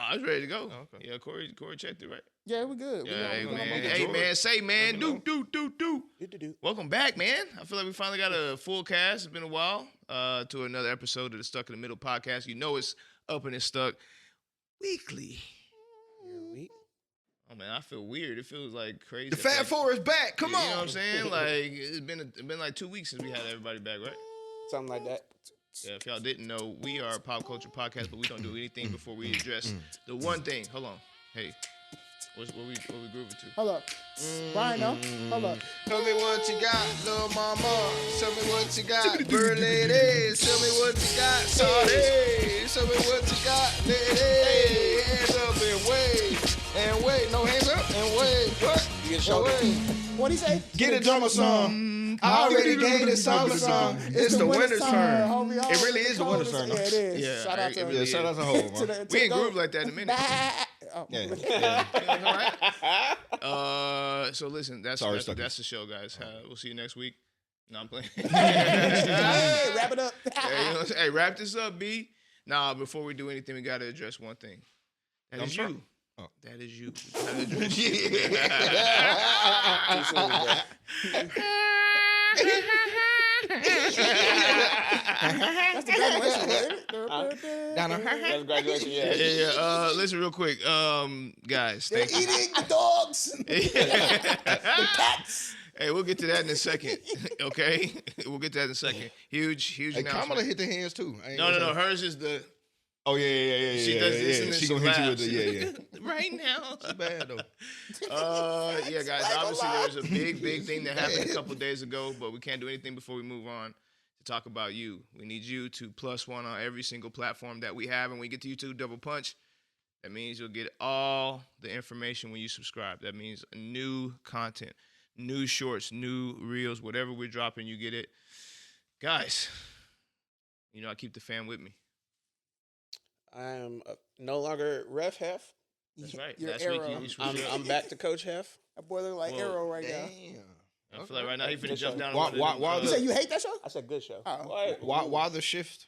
I was ready to go. Oh, okay. Yeah, Cori checked it, right? Yeah, we're good. Yeah, hey, man. make a Hey, droid. man, say, man, do. Do. Welcome back, man. I feel like we finally got a full cast. It's been a while to another episode of the Stuck in the Middle podcast. You know it's up and it's stuck weekly. Oh, man, I feel weird. It feels like crazy. The Fat Four is back. Come on. You know what I'm saying? Like, it's been like 2 weeks since we had everybody back, right? Something like that. Yeah, if y'all didn't know, we are a pop culture podcast, but we don't do anything before we address the one thing. Hold on. Hey, what we grooving to? Hold up. Brian, no? Hold up. Tell me what you got, little mama. Tell me what you got, bird ladies. Tell me what you got, sorry. Tell me what you got, ladies. Hands up and wave. And wait. No, hands up and wave. What? You get showed. What'd he say? Get a drummer song. I already gave this summer song. It's the winter's turn. It really is the winter's turn. Yeah, it is. Yeah, Shout out to it really Shout out to Hov. We ain't groove like that in a minute. Yeah. So listen, that's the show, guys. We'll see you next week. No, I'm playing. Hey, wrap it up. Hey, wrap this up, B. Nah, before we do anything, we got to address one thing. That is you. Oh. That is you. We gotta address That's the graduation, isn't it? That's graduation, yeah. Yeah. Listen real quick. Guys, They're thank you. eating the dogs. The cats. Hey, we'll get to that in a second. Okay? We'll get to that in a second. Huge Hey, announcement. Kamala hit the hands too. No. Hers is the... Oh, yeah. She does this and then She gonna hit you with the, yeah. Right now. It's bad, though. Yeah, guys, obviously there was a big thing that happened a couple of days ago, but we can't do anything before we move on to talk about you. We need you to +1 on every single platform that we have, and when we get to YouTube Double Punch, that means you'll get all the information when you subscribe. That means new content, new shorts, new reels, whatever we're dropping, you get it. Guys, you know I keep the fam with me. I am no longer Ref Hef. That's right. You're Last Arrow. week you switched up. I'm back to Coach Hef. That boy look like Whoa. Arrow right now. Damn. I feel like right now he finna Good jump show. down. Why You say you hate that show? I said good show. Oh. Why the shift?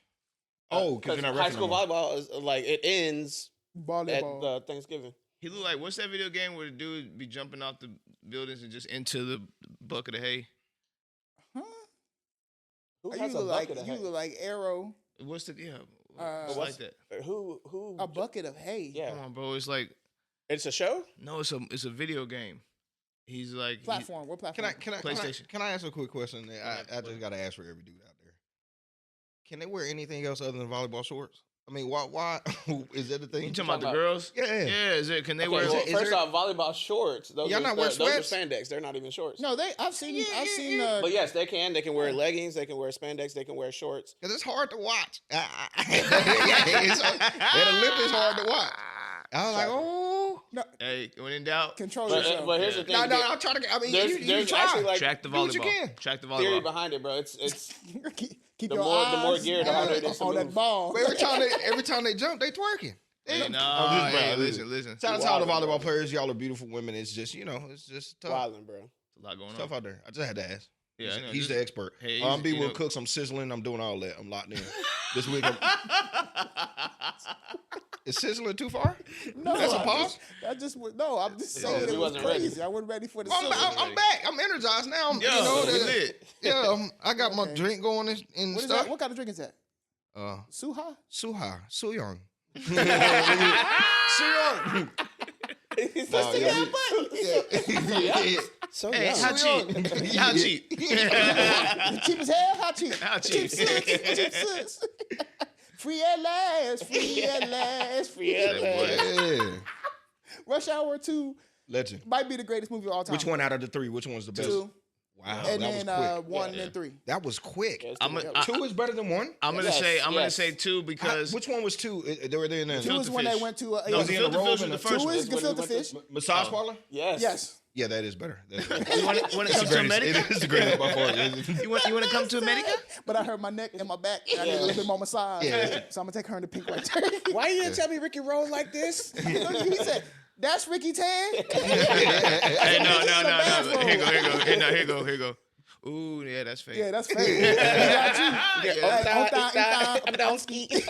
Oh, because you're not high repping school no more. volleyball is like it ends at Volleyball. Thanksgiving. He look like, what's that video game where the dude be jumping off the buildings and just into the bucket of hay? Huh? Who You has a look like bucket of you hay? look like Arrow. What's the Uh, it's like that? Who? A bucket of hay. Yeah, Come on, bro. It's like it's a show. no, it's a video game. He's like Platform. What platform? PlayStation. Can I ask a quick question? That I just got to ask for every dude out there. Can they wear anything else other than volleyball shorts? I mean, why is that the thing? You talking about the girls? Yeah. Yeah. Is it? Can they Okay, wear? well, is first there- off, volleyball shorts. Those Y'all are, not wear those are sweats? spandex. They're not even shorts. No, I've seen. But yes, they can. They can wear leggings. They can wear spandex. They can wear shorts. Because it's hard to watch. That Olympics hard to watch. I was like, oh. No, Hey, when in doubt, control But, yourself. but here's the thing. No, I'm trying to. I mean, There's- you there's try. actually, like, track the do what you volleyball. can. Track the theory volleyball. behind it, bro. It's Keep the your more- the more eyes gear, the harder it is to on that move. ball. But every time they jump, they twerking. Hey, I'm no, just hey, playing. listen. Shout out to all the Wildin', volleyball bro. players. Y'all are beautiful women. It's just, it's just tough. wilding, bro. It's a lot going Tough on. out there. I just had to ask. Yeah, I know. He's Just- the expert. Hey, I'm you B will know- cooks. I'm sizzling. I'm doing all that. I'm locked in. This week, is sizzling too far? No, That's a I pause? I'm just saying he it was wasn't ready. crazy. I wasn't ready for the I'm, sizzle. I'm back. I'm energized now. I'm, Yo, we that- lit. yeah. I got my Okay. drink going and What is stuff. that? What kind of drink is that? Suha? Suha, Suyong. Suyong. He's No, like, yeah. so Hey, young. how cheap? How cheap? Cheap as hell? How cheap? How cheap? Cheap six. Free at last. Free at last. Free at last. Yeah. Rush Hour 2 Legend. might be the greatest movie of all time. Which one out of the three? Which one's the best? 2. Wow, And that then was quick. 1 Yeah. and 3. That was quick. Yeah, it's I'm too a- much. Two is better than one. I'm gonna Yes, say yes. 2 because Which one was two? They were there in there. 2 is when they fish. went to no, Was the he in the filter robe fish was and the the- first 2 one. is Gefilte Fish. Massage parlor? Yes. Yes. Yeah, that is better. That's better. When it comes to Greatest. America, It is the greatest by far. you want to come to America? But I hurt my neck and my back. And I need a little bit more massage. Yeah. So I'm going to take her in the pink right there. Why you didn't tell me Ricky rolled like this? He said, that's Ricky Tan? Hey, no. Here you go. Ooh, yeah, that's fake. Yeah, that's fake. He got you.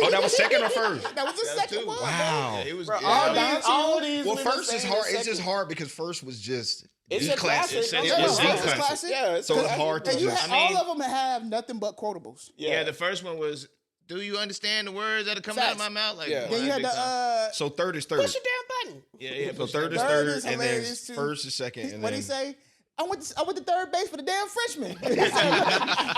Oh, that was second or first? That was the second one. Wow. Yeah, it was. Bro, Yeah, all these. Well, women first is saying hard. the It's just second. hard because first was just It's the a classic. It's Don't a- get me it's wrong. a It's classic. classic. Yeah, it's So it's classic. hard to And you just. had, I mean- all of them have nothing but quotables. yeah, the first one was, "Do you understand the words that are coming out of my mouth?" Like, Yeah. one Then you of had big times. the So third is third. Push the damn button. Yeah. So third is Third third, is and then hilarious, too. first is second, and what then he say? I went to third base for the damn freshman.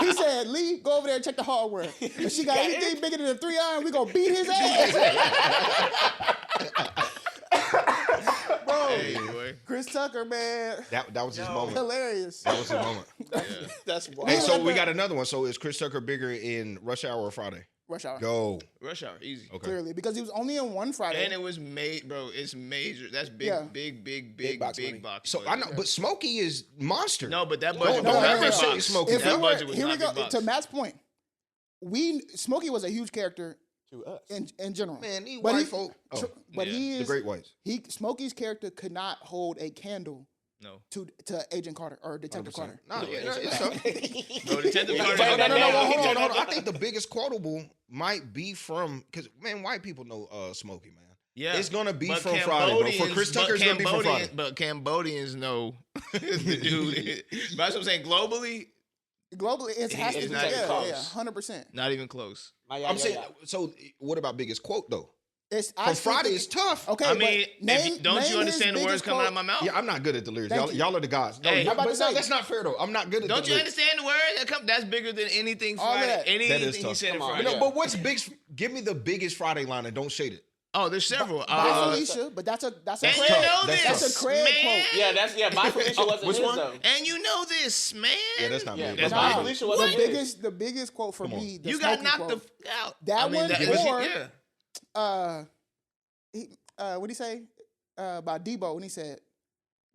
He said, Lee, go over there and check the hardware. If she got anything bigger than a 3-iron, we gonna beat his ass. Bro, Hey, boy. Chris Tucker, man, that was his moment. hilarious. That was his moment. That's Hey, wild. so we got another one. So is Chris Tucker bigger in Rush Hour or Friday? Rush Hour, Go. Rush Hour, easy. Okay. clearly, because he was only in one Friday. And it was made, bro. It's major. That's big, Yeah. big box money. box. So I know, but Smokey is monster. No, but that budget no, was no, not no, big no. box. Smokey. If That we were, budget was here we not go big box. to Matt's point. Smokey was a huge character To us. in general. Man, these But white he- folk. Oh, But Yeah. he the is great whites. Smokey's character could not hold a candle No. to Agent Carter or Detective Carter. No, it's tough. No, Detective Carter. No, no, No, hold on. I think the biggest quotable might be from, because, man, white people know Smokey, man. Yeah, It's gonna be but from Friday, bro. For Cambodians- Chris Tucker, it's gonna be from Cambodian- Friday. But Cambodians know the dude. That's what I'm saying. Globally, Globally, it has to It's be. not even Yeah, close. 100%. not even close. I'm saying, so what about biggest quote, though? It's From Friday, it's tough. Okay, I but mean, don't name you understand the his words biggest coming out of quote. my mouth? Yeah, I'm not good at the lyrics. Thank Y'all, you. y'all are the gods. No, Hey, no, I'm about but to no, say- that's not fair, though. I'm not good at Don't the you lyrics. understand the words that come? That's bigger than anything All Friday. that. Anything That is he tough. said in Come on, Friday. You know, Yeah. but what's big? Give me the biggest Friday line and don't shade it. Oh, there's several. By Felicia, but that's a and Craig. you know That's this, That's a Craig man. quote. Yeah, by Felicia wasn't which his one? though. And you know this, man. Yeah, that's not Yeah, me. that's by not- Felicia wasn't his. The biggest quote for Come on. me. The You got Smokey knocked the quote. f out. That one or- yeah. What'd he say about Debo? When he said,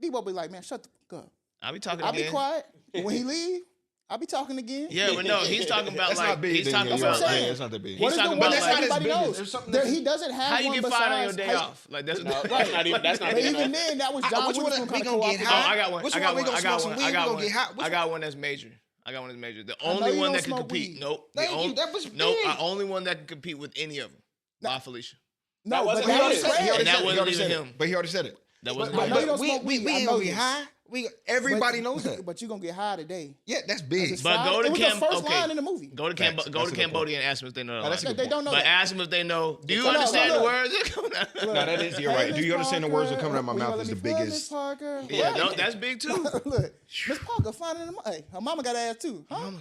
Debo be like, man, shut the fuck up. I'll be talking I'll be again. quiet. But when he leave, I'll be talking again. Yeah, but no, he's talking about That's like not big. he's then, talking yeah, That's you're what about I'm right. saying. Yeah, it's not that big. He's What is the talking one about that like everybody business. knows? There's something There, that's- he doesn't have how you one get fired on your besides. day off. Like that's No, that's not even. That's not But big even enough. then, that was John Which one Witherspoon we kind of gonna get co-opted. Oh, high? I got one. Which I got one we one. gonna I got smoke some one. weed? I We got gonna one. get high? Which I got one that's major. I got one that's major. The I know only you one don't that can smoke compete. weed. Nope. Thank you. That was Nope. big. The only one that can compete with any of them. By Felicia. No, That but wasn't that his. was He Craig. already And that said it. He wasn't already even said it. him. But he already said it. That wasn't I him. know you don't smoke weed. We I ain't know gonna be this. high. Everybody knows that. But you're going to get high today. Yeah, that's It's big. But go to it was Cam. the first Okay. line in the movie. Go to Facts. go That's to a good Cambodia and ask them if they know that's a that. good They don't know But that. ask them if they know. Do you Look, understand the look. words that come out? Look, No, that is. You're right. Do you Miss understand the words that Parker, come out of my will you mouth let is me the feel Miss biggest. Parker? Yeah, no, that's big too. Look, Miss Parker finding the hey, her mama got ass too, huh?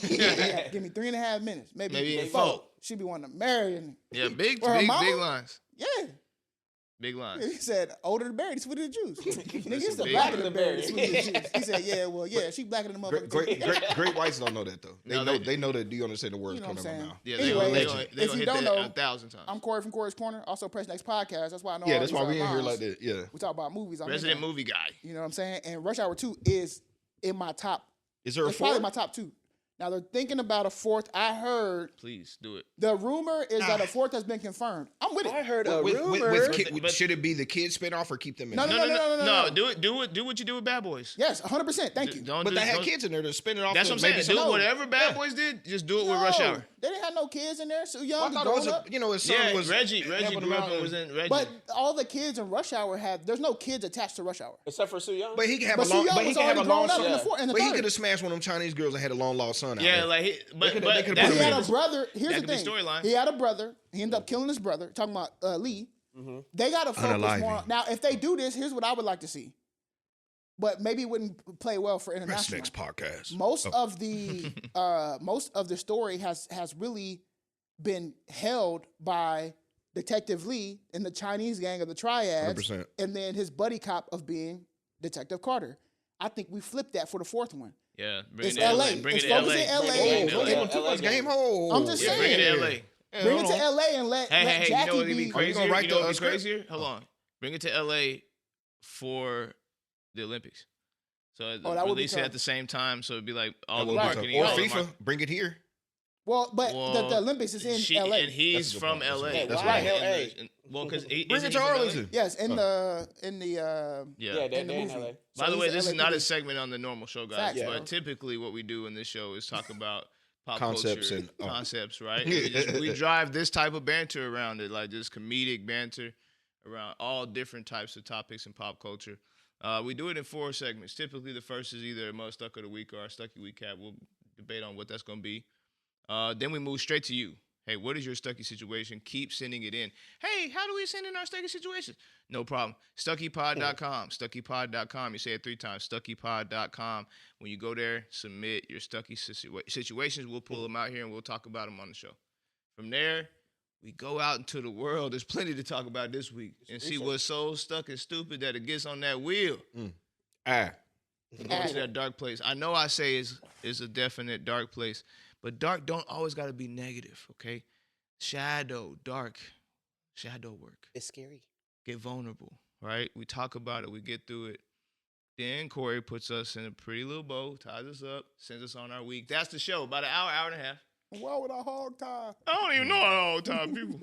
Yeah, give me 3.5 minutes, maybe Maybe 4. 4. She be wanting to marry him. Yeah, big Or her big mama? lines. Yeah. Big He lines. said, older the berry, the sweeter the juice. Nigga, it's the big blacker one. the berry, the sweeter the juice. He said, yeah, well, yeah, she blacker than the motherfucker. Great whites don't know that though. They No, know. they- They know that. Do you understand the words You know what coming I'm out of my saying? mouth? Yeah, Anyway, they gonna if hit you that don't know, 1,000 times. I'm Corey from Corey's Corner, also Press Next Podcast. That's why I know Yeah, all that's these why we in here lines. like that. Yeah. We talk about movies. I'm Resident into. movie guy. You know what I'm saying? And Rush Hour 2 is in my top. Is there a It's probably fourth? my top 2. Now they're thinking about a fourth. I heard Please do it. the rumor is that a fourth has been confirmed. I'm with it. I heard a With rumor. But- should it be the kid spinoff or keep them in? No, there? no. Do it. Do what you do with Bad Boys. Yes, 100%. Thank you. Don't But do, they had don't- kids in there to spin it off. That's to what I'm saying. maybe Do some- whatever Bad Boys did. Just do it with Rush Hour. They didn't have no kids in there. So Well, young, I thought it was grown a, up. you know, his son Yeah, was Reggie helping him Griffin out. was in Reggie. But all the kids in Rush Hour had. There's no kids attached to Rush Hour. Except for Sue Young. But he could have But a Sue long. Young But he was could have a already long grown up in the son. fourth and the But he third. could have smashed one of them Chinese girls and had a long lost son. Out yeah, there. like he, but could've- but they could've that's put He him had in. a brother. Here's That the could be thing. storyline. He had a brother. He ended up killing his brother. Talking about Lee. They got to focus Unaliving. more. Now, if they do this, here's what I would like to see. But maybe it wouldn't play well for Press international. next podcast. Most of the story has really been held by Detective Lee and the Chinese gang of the Triads, 100%. and then his buddy cop of being Detective Carter. I think we flipped that for the fourth one. yeah, bring It's it to LA. LA. Bring it It's to LA. focused in LA. Bring it to Oh, LA. they gonna too LA much game. game hole. I'm just Yeah, bring it to saying. LA. Bring it hold to on. LA and let Hey, Jackie you know what'd be. be Are you crazier? gonna write You know what'd the be script? crazier? Hold on. Bring it to LA for the Olympics. So Oh, that would be release it tough. at the same time, so it'd be like all That the would be tough. marketing. Or all the FIFA, bring it here. Well, but the Olympics is in LA. And he's from LA. Hey, That's why right. LA? Well, because Bring it to Arlington. Yes, in the Yeah, they're in movie. LA. By So the way, he's this LA is not a producer. segment on the normal show, guys. Facts, But bro. typically, what we do in this show is talk about pop Concepts culture and- concepts, right? We drive this type of banter around it, like just comedic banter around all different types of topics in pop culture. We do it in 4 segments. Typically, the first is either a Mutha-Stuck of the week or our Stucky recap. We'll debate on what that's going to be. Then we move straight to you. Hey, what is your Stucky situation? Keep sending it in. Hey, how do we send in our Stucky situations? No problem. StuckyPod.com. StuckyPod.com. You say it 3 times. StuckyPod.com. When you go there, submit your Stucky situations. We'll pull them out here and we'll talk about them on the show. From there, we go out into the world. There's plenty to talk about this week and see what's so stuck and stupid that it gets on that wheel. Ah. We're going to that dark place. I know I say it's a definite dark place, but dark don't always got to be negative, okay? Shadow work. It's scary. Get vulnerable, right? We talk about it. We get through it. Then Cori puts us in a pretty little bow, ties us up, sends us on our week. That's the show. About an hour and a half. Why would I hog tie? I don't even know how to hog tie people.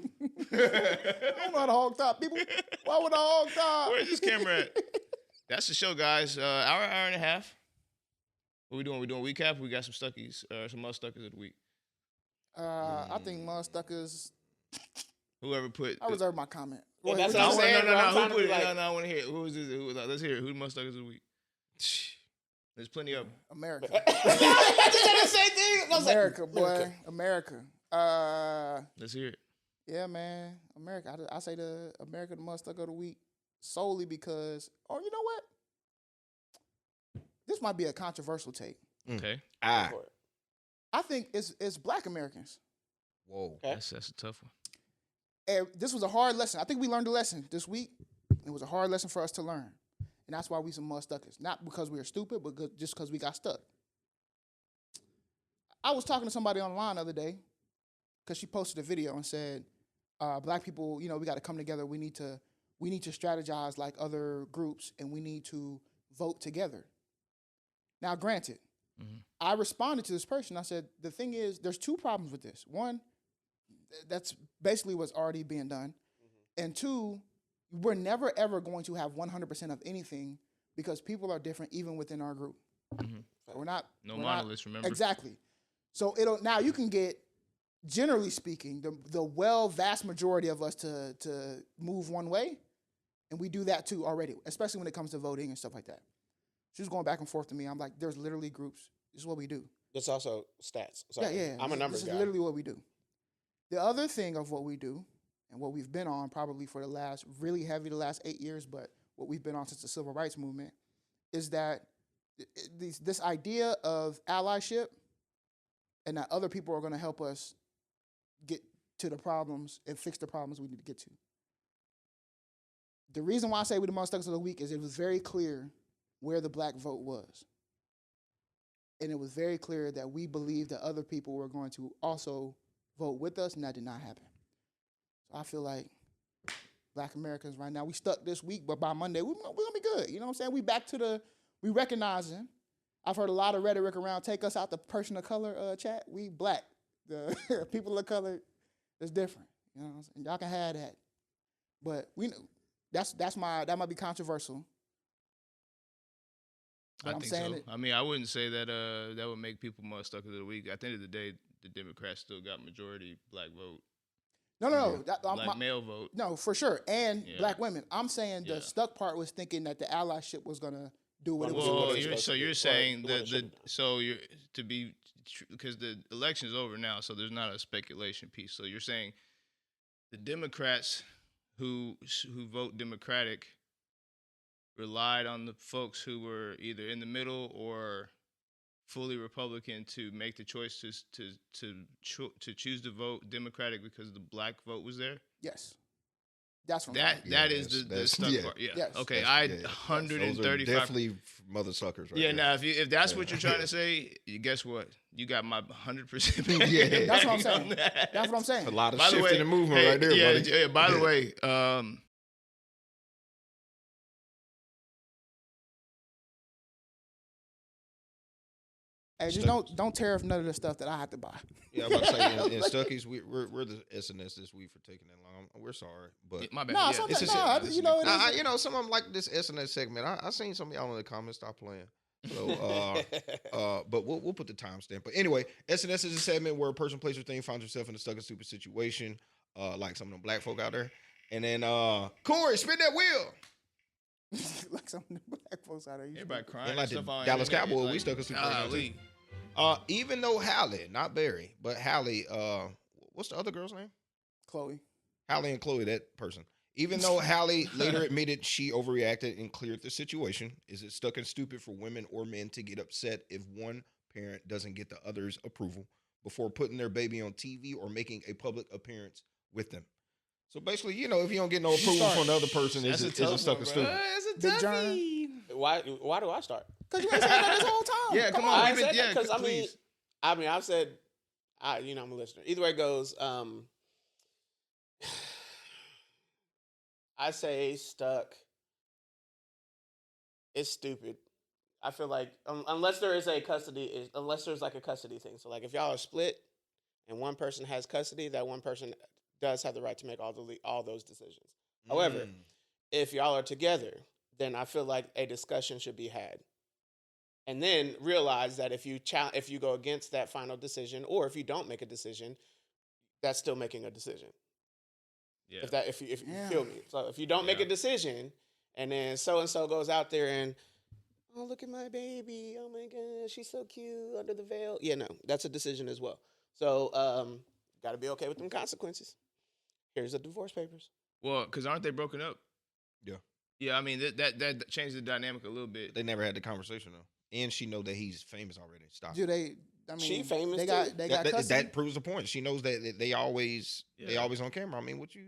I don't know how to hog tie people. Why would I hog tie? Where's this camera at? That's the show, guys. Hour and a half. What we doing? We doing recap? We got some Stuckies, some Mutha-Stuckas of the week. I think Mutha-Stuckas. Whoever put. I reserve my comment. Yeah, Go that's ahead. what I'm saying, bro. I'm Who trying to put be it? like- No, I want to hear it. Who is this? Let's hear it. Who the Mutha-Stuckas of the week? There's plenty of them. America. I just said the same thing. I was like, America, boy. America. Let's hear it. Yeah, man. America. I say the America the Mutha-Stuck of the week solely because, you know what? This might be a controversial take. Okay. Ah. for it. I think it's Black Americans. Whoa. Okay. That's a tough one. And this was a hard lesson. I think we learned a lesson this week. It was a hard lesson for us to learn. And that's why we some Mutha-Stuckers. Not because we are stupid, but just because we got stuck. I was talking to somebody online the other day because she posted a video and said, Black people, we got to come together. We need to strategize like other groups, and we need to vote together. Now, granted, I responded to this person. I said, the thing is, there's 2 problems with this. One, that's basically what's already being done. And 2, we're never, ever going to have 100% of anything because people are different even within our group. We're not. No we're monoliths, remember? Exactly. So now you can get, generally speaking, the vast majority of us to move one way, and we do that too already, especially when it comes to voting and stuff like that. She was going back and forth to me. I'm like, there's literally groups. This is what we do. It's also stats. Sorry. Yeah. I'm a numbers This guy. is literally what we do. The other thing of what we do, and what we've been on probably for the last 8 years, but what we've been on since the Civil Rights Movement, is that this idea of allyship and that other people are going to help us get to the problems and fix the problems we need to get to. The reason why I say we the Mutha-Stuckas of the week is it was very clear where the Black vote was. And it was very clear that we believed that other people were going to also vote with us, and that did not happen. So I feel like Black Americans right now, we stuck this week, but by Monday, we're going to be good. You know what I'm saying? We recognizing. I've heard a lot of rhetoric around take us out the person of color chat. We Black. The people of color is different. You know what I'm saying? Y'all can have that. But we know that might be controversial. I I'm think saying so. it- I mean, I wouldn't say that that would make people Mutha-Stuckas of the week. At the end of the day, the Democrats still got majority Black vote, No. Black male vote. No, for sure. And Yeah. Black women. I'm saying the Yeah. stuck part was thinking that the allyship was going to do what it was Well, supposed Well, to do. you're Right, saying what it should be. because the election's over now, so there's not a speculation piece. So you're saying the Democrats who vote Democratic relied on the folks who were either in the middle or fully Republican to make the choice to choose to vote Democratic because the Black vote was there. Yes. That's what That is the that's- stuck yeah. part. Yeah. Yes. Okay. That's- I yeah. 135. Those are definitely Mutha-Stuckers right Yeah, there. now if that's Yeah. what you're trying to say, you guess what? You got my 100%. Yeah. That's what I'm backing saying. on that. That's what I'm saying. A lot of By the shifting way, and movement hey, right there, yeah, buddy. yeah. By the Yeah. way, Hey, just don't tariff none of the stuff that I have to buy. Yeah, I'm about to say in Stuckies, we're the SNS this week for taking that long. We're sorry, but My bad. No, Yeah, sometimes, it's no, just- you know, it is. you know, some of them like this SNS segment. I seen some of y'all in the comments. Stop playing. So, but we'll put the timestamp. But anyway, SNS is a segment where a person, place, or thing finds herself in a stuck and stupid situation, like some of them black folk out there. And then Cori, spin that wheel. Like some of the black folks out there. Everybody crying. And like stuff the on Dallas internet, Cowboys, like, we stuck in stupid. golly. Even though Hallie, not Barry, but Hallie, what's the other girl's name? Chloe. Hallie and Chloe, that person. Even though Hallie later admitted she overreacted and cleared the situation, is it stuck and stupid for women or men to get upset if one parent doesn't get the other's approval before putting their baby on TV or making a public appearance with them? So basically, you know, if you don't get no approval from the other person, is it stuck and stupid? Big John. Why do I start? Because you ain't saying that this whole time. Yeah, come on. I we've been- said yeah, because please. I've said, I'm a listener. Either way it goes, I say Stuck. It's stupid. I feel like unless there's like a custody thing. So like if y'all are split and one person has custody, that one person does have the right to make all those decisions. However, if y'all are together, then I feel like a discussion should be had. And then realize that if you go against that final decision, or if you don't make a decision, that's still making a decision. Yeah. If you feel me. So if you don't make a decision, and then so and so goes out there and, oh, look at my baby, oh my gosh, she's so cute under the veil. Yeah, no, that's a decision as well. So got to be okay with them consequences. Here's the divorce papers. Well, because aren't they broken up? Yeah. Yeah, I mean, that changed the dynamic a little bit. They never had the conversation, though. And she know that he's famous already. Stop. Do they? I mean, She famous They too. got custody. That proves the point. She knows that they always on camera. I mean, what you?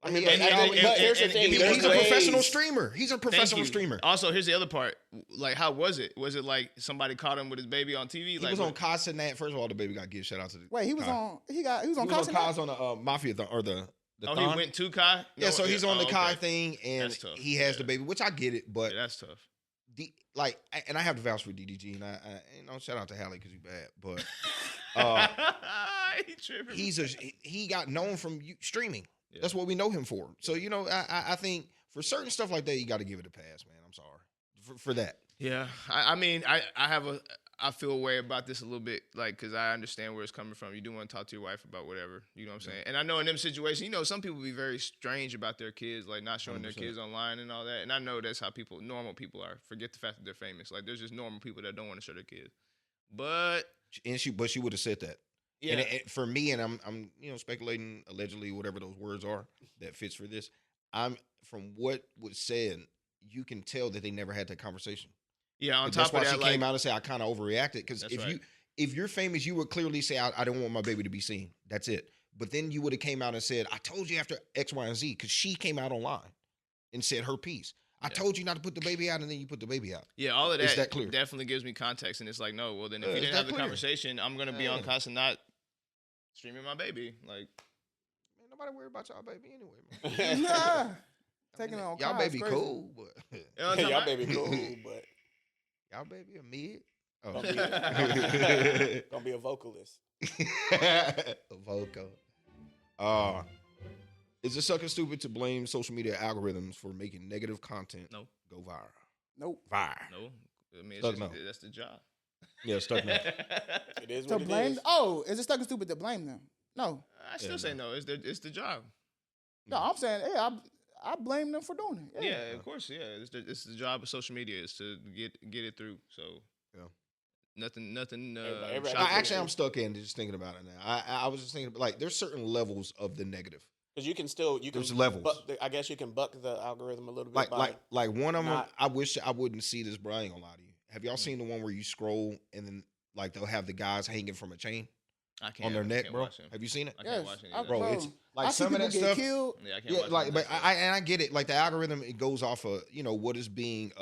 I mean, and- but here's the and- thing. and- there's He's a ways- professional streamer. He's a Thank professional you. streamer. Also, here's the other part. Like, how was it? Was it like somebody caught him with his baby on TV? He Like, was on Kaz and that. First of all, the baby got give shout out to the. Wait, he was Kai. on. He was on. He was on Costco? Kaz on the Mafia or the. Oh, thon. he went to Kai? Yeah, so he's on the Kai okay. thing, and That's tough. he has Yeah. the baby, which I get it, but Yeah, that's tough. and I have to vouch for DDG, and I shout out to Hallie because you bad, but He tripping. he got known from streaming. Yeah. That's what we know him for. So you know, I think for certain stuff like that, you got to give it a pass, man. I'm sorry for that. Yeah, I mean, I feel a way about this a little bit, like, because I understand where it's coming from. You do want to talk to your wife about whatever, you know what I'm saying? And I know in them situations, you know, some people be very strange about their kids, like not showing 100%. their kids online and all that. And I know that's how normal people are. Forget the fact that they're famous. Like, there's just normal people that don't want to show their kids. But She would have said that. yeah, And for me, and I'm speculating allegedly whatever those words are that fits for this. I'm from what was said, you can tell that they never had that conversation. yeah. On That's top why of that, she like, came out and said I kind of overreacted because That's if right. if you're famous, you would clearly say I don't want my baby to be seen. That's it. But then you would have came out and said I told you after X, Y, and Z because she came out online and said her piece. I told you not to put the baby out, and then you put the baby out. yeah, all of Is that, that clear? definitely gives me context. And it's like, no, well, then if Yeah, you is didn't that have the clear? conversation, I'm going to be on Yeah. constant not streaming my baby. Like, Man, nobody worry about y'all baby anyway, man. Nah. Taking it on. Y'all Kai is baby crazy. cool, but you know what I'm Y'all talking baby about? cool, but y'all baby a mid. Oh. gonna be a vocalist. A vocal. Is it sucking stupid to blame social media algorithms for making negative content No. go viral? Nope. Viral. No, I mean, Stuck it's no. just, that's the job. Yeah, stuck now. It is To what it blame? is. Oh, is it stuck and stupid to blame them? No. I still Yeah, say no. It's the job. No, I'm saying, yeah, I blame them for doing it. Yeah, of course. Yeah, it's the job of social media is to get it through. So Yeah. nothing. Everybody- shocking. Actually, I'm stuck in just thinking about it now. I was just thinking like there's certain levels of the negative. Because you can There's levels. I guess you can buck the algorithm a little bit. Like one of them. not- I wish I wouldn't see this, bro. I ain't gonna lie to you. Have y'all seen the one where you scroll and then like they'll have the guys hanging from a chain I can't, on their I neck, can't bro? watch him. Have you seen it? I can't Yes, watch it. I- either. Bro, Bro, it's like I see some of people that get stuff. killed. Yeah, I can't Yeah, watch like, none but of that I get it. Like the algorithm, it goes off of what is being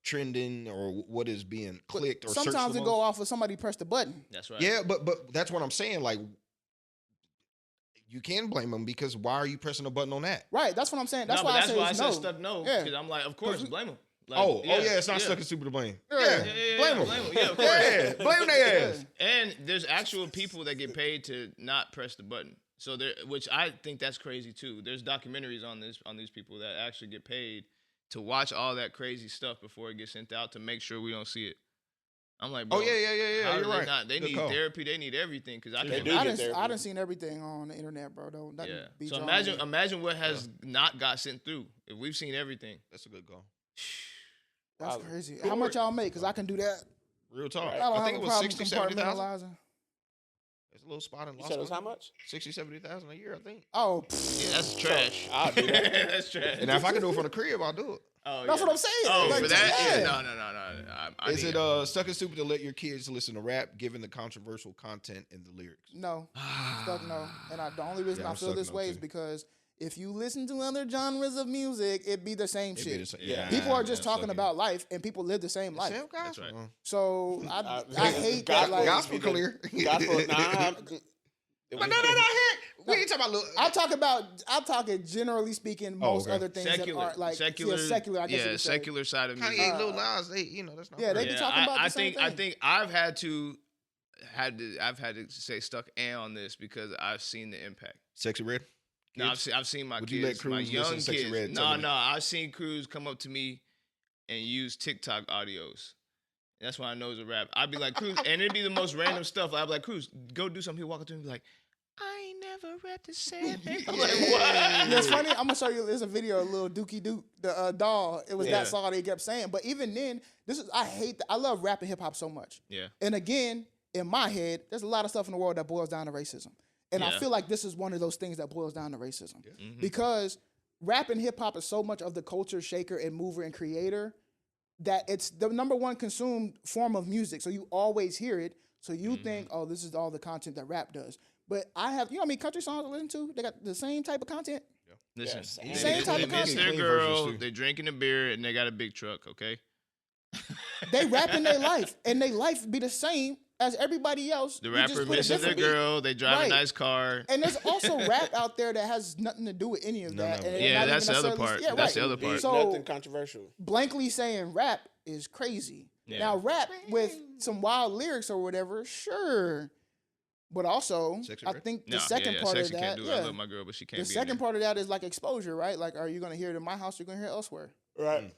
trending or what is being clicked or searched Sometimes the it go most. off of somebody press the button. stuff. That's right. Yeah, but that's what I'm saying. Like, you can blame them because why are you pressing a button on that? Right. That's what I'm saying. That's no, why but that's I say why I it's said no. stuck no. Yeah. Because I'm like, of course, blame him. Oh, yeah, it's not Stuckn Stupid to blame. Yeah, blame them. Yeah, of course. Yeah, blame their ass. And there's actual people that get paid to not press the button. So there, which I think that's crazy too. There's documentaries on these people that actually get paid to watch all that crazy stuff before it gets sent out to make sure we don't see it. I'm like, bro, Oh yeah. You're right. They Good need call. therapy. They need everything because I They can't. do. I done seen everything on the internet, bro. Don't be So drawn imagine what has not got sent through. If we've seen everything, That's a good call. That's crazy. How much y'all make? Because I can do that. Real talk. I don't I have think a it was problem 60, 70,000. compartmentalizing. There's a little spot in You Las said it was Vegas. how much? 60, 70,000 a year, I think. Oh, yeah, that's trash. I'll do that. That's trash. And if I can do it for the crib, I'll do it. Oh, that's yeah. what I'm saying. Oh, Like, for that? yeah. Yeah. No. I Is need it Stuckn Stupid to let your kids listen to rap, given the controversial content in the lyrics? No, Stuck no. And the only reason Yeah, I I'm feel stuck this no, way too. is because if you listen to other genres of music, it'd be the same It'd be shit. the same- Yeah. People are just yeah, talking Stuckn. about life, and people live the same life. Same That's gospel. right. So I hate that. Gospel- Like, Gospel clear. Gospel, But no. We ain't talking about little. I'm talking generally speaking. Most okay. other things secular, that are like secular, secular. I guess you could say. secular side of music. Kanye, Lil Nas, that's not. Yeah, they right. be talking about I the same think I thing. think I've had to say stuck on this because I've seen the impact. Sexy Red. No, Kids? I've seen my Would kids, you let my Cruz young listen to Sexy kids. Red? No, I've seen Cruz come up to me and use TikTok audios. And that's why I know it's a rap. I'd be like, Cruz, and it'd be the most random stuff. I'd be like, Cruz, go do something. He'll walk up to me and be like, I ain't never rapped the same thing. I'm like, what? Yeah, it's funny. I'm gonna show you. There's a video of little Dookie Duke, the doll. It was Yeah. that song they kept saying. But even then, I love rap and hip hop so much. Yeah. And again, in my head, there's a lot of stuff in the world that boils down to racism. And I Yeah. feel like this is one of those things that boils down to racism. Mm-hmm. Because rap and hip hop is so much of the culture shaker and mover and creator that it's the number one consumed form of music. So you always hear it. So you think, oh, this is all the content that rap does. But I have, you know how many country songs I listen to? They got the same type of content. Listen, Yeah, same type they of miss content. their Clean girl, versions, too. they drinking a beer, and they got a big truck, okay? They rap in their life, and their life be the same as everybody else. The You just rapper put a misses their different beat. girl, they drive Right. a nice car. And there's also rap out there that has nothing to do with any of that. no. And Yeah, not that's even the other necessarily- part. Yeah, That's right. the other part. So Nothing controversial. blankly saying rap is crazy. Yeah. Now rap with some wild lyrics or whatever, sure. But also, Sexy I Red? think the No, second yeah, part of sexy that, can't do it. I love my girl, but she can't the be second in there. part of that is like exposure, right? Like, are you gonna hear it in my house? You're gonna hear it elsewhere. Right.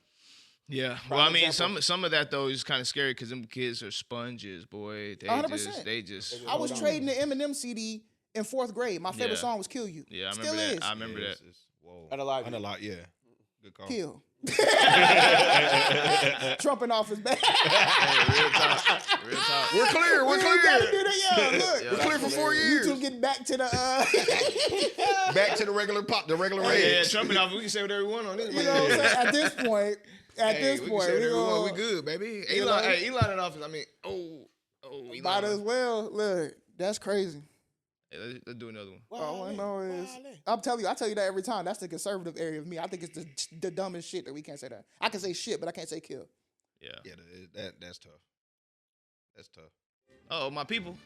Yeah, Prime well, I mean, example. some of that though is kind of scary because them kids are sponges, boy. They 100%. they just. I was Hold on. trading the Eminem CD in 4th grade. My favorite Yeah. song was "Kill You." Yeah, I Still remember is. that. I remember that. Whoa. Unalive On You. a lot, yeah. Good call. Kill. Trumping off his back. Hey, real talk. Real talk. We're clear. We're We ain't gotta clear. do that, yo. Look, Yeah. We're clear for 4 years. YouTube getting back to the. Back to the regular pop, the regular Yeah, rage. trumping off. We can say whatever we want on this. You know what I'm saying? At this point, Hey, we can say whatever we want. We gonna- good, baby. You Elon, know? hey, Elon in office. I mean, Elon. might as well. Look, that's crazy. Hey, let's do another one. All I know is, Wale. I tell you that every time. That's the conservative area of me. I think it's the dumbest shit that we can't say that. I can say shit, but I can't say kill. Yeah. Yeah, that's tough. That's tough. Oh, my people,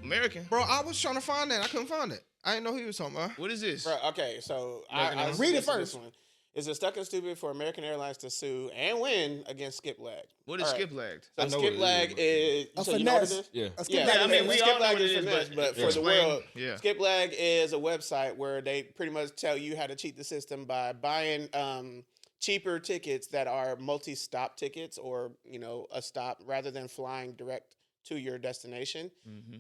American. Bro, I was trying to find that. I couldn't find it. I didn't know he was talking about. What is this? Bro, okay, so Read it listened to first. this one. Is it Stuckn Stupid for American Airlines to sue and win against Skip Lag? What is All right. skip lagged? So I know Skip what it Lag is, is A so you know what it finesse. is? Yeah. A skip Yeah, back I mean, and we forth. all know Lag what it is is, finesse, but but for the explain. world, Yeah. Skip Lag is a website where they pretty much tell you how to cheat the system by buying cheaper tickets that are multi-stop tickets, or a stop rather than flying direct to your destination.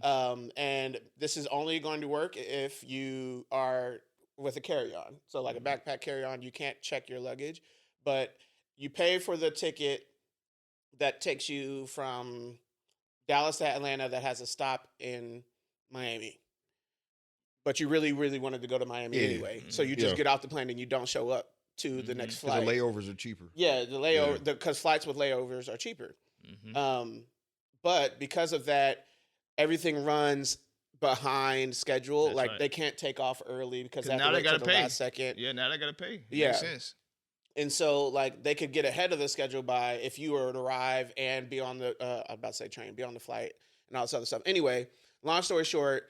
And this is only going to work if you are with a carry-on. So like a backpack carry-on, you can't check your luggage, but you pay for the ticket that takes you from Dallas to Atlanta that has a stop in Miami. But you really, really wanted to go to Miami Yeah. anyway. So you just Yeah. get off the plane and you don't show up to the next Because flight. the layovers are cheaper. Yeah, the layover, because flights with layovers are cheaper. But because of that, everything runs behind schedule. That's like right. they can't take off early because 'Cause they have now to they wait gotta till the pay. last second. Yeah, now they gotta pay. Yeah. Makes sense. And so, like, they could get ahead of the schedule by if you were to arrive and be on the, I'm about to say train, be on the flight and all this other stuff. Anyway, long story short,